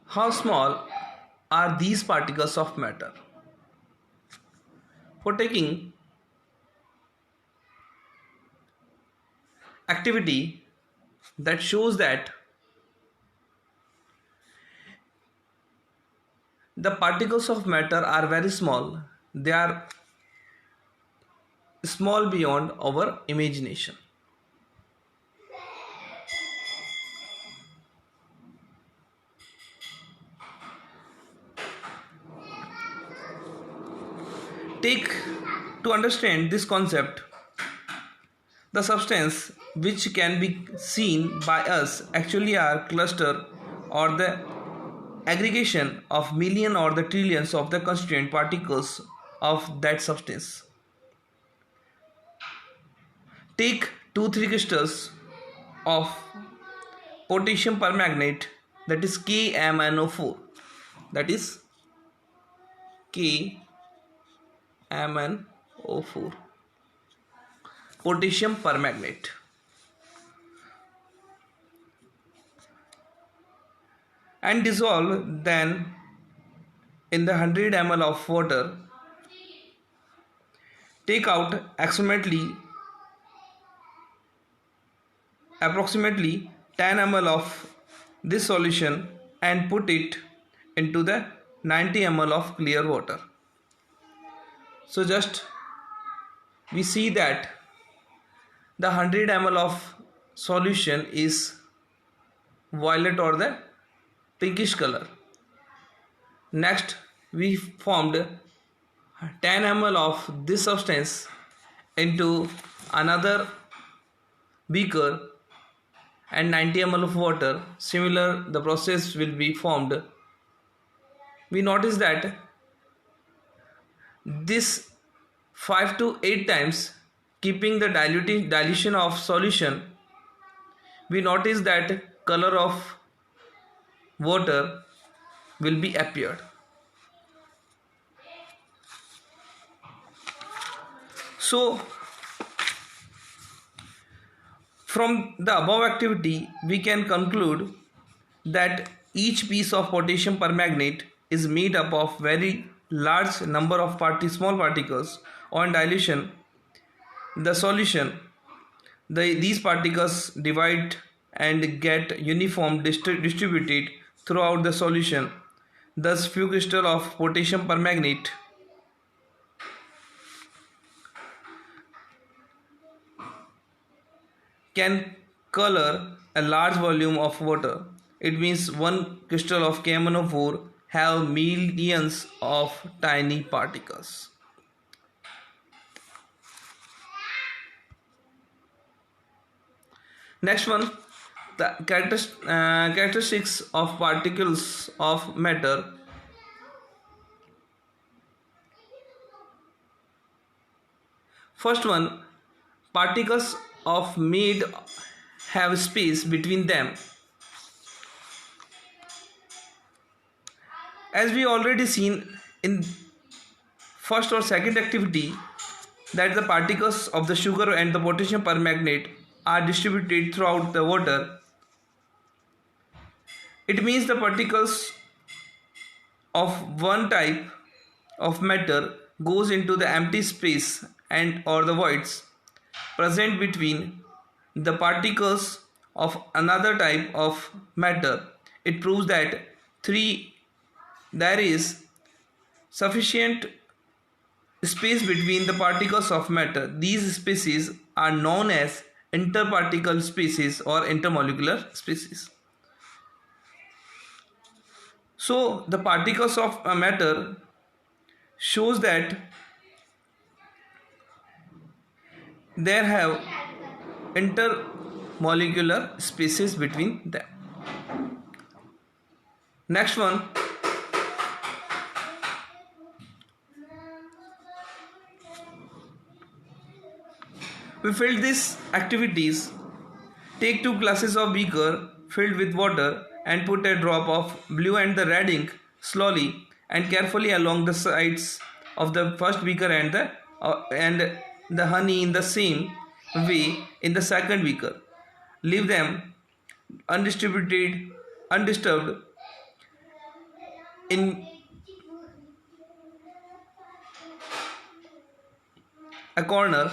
How small are these particles of matter? For taking activity that shows that the particles of matter are very small, they are small beyond our imagination. Take to understand this concept, the substance which can be seen by us actually are cluster or the aggregation of million or the trillions of the constituent particles of that substance. Take 2-3 crystals of potassium permanganate, that is KMnO4, that is KMnO4, potassium permanganate, and dissolve then in the 100 ml of water. Take out approximately 10 ml of this solution and put it into the 90 ml of clear water. So just we see that the 100 ml of solution is violet or the pinkish color. Next we formed 10 ml of this substance into another beaker and 90 ml of water. Similar the process will be formed. We notice that this 5 to 8 times keeping the dilution of solution, we notice that color of water will be appeared. So from the above activity we can conclude that each piece of potassium permanganate is made up of very large number of small particles. On dilution the solution, these particles divide and get uniform distributed throughout the solution. Thus few crystals of potassium permanganate can color a large volume of water. It means one crystal of KMnO4 have millions of tiny particles. Next one, the characteristics of particles of matter. First one, particles of made have space between them. As we already seen in first or second activity that the particles of the sugar and the potassium permanganate are distributed throughout the water. It means the particles of one type of matter goes into the empty space and or the voids present between the particles of another type of matter. It proves that there is sufficient space between the particles of matter. These spaces are known as interparticle spaces or intermolecular spaces. So the particles of a matter shows that there have intermolecular spaces between them. Next one, we filled these activities. Take 2 glasses of beaker filled with water and put a drop of blue and the red ink slowly and carefully along the sides of the first beaker and the honey in the same way in the second beaker. Leave them undisturbed in a corner,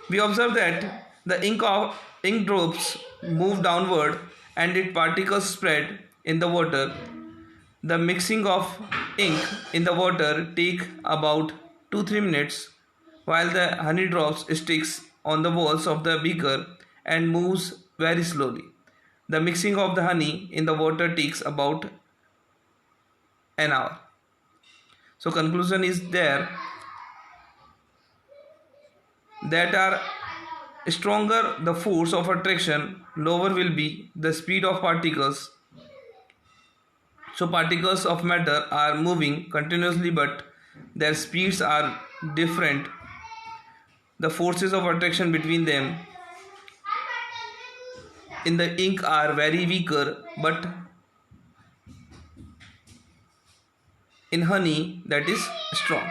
we observe that the ink drops move downward and its particles spread in the water. The mixing of ink in the water take about 2-3 minutes while the honey drops sticks on the walls of the beaker and moves very slowly. The mixing of the honey in the water takes about an hour. So conclusion is there that are stronger the force of attraction, lower will be the speed of particles. So particles of matter are moving continuously but their speeds are different. The forces of attraction between them in the ink are very weaker, but in honey that is strong.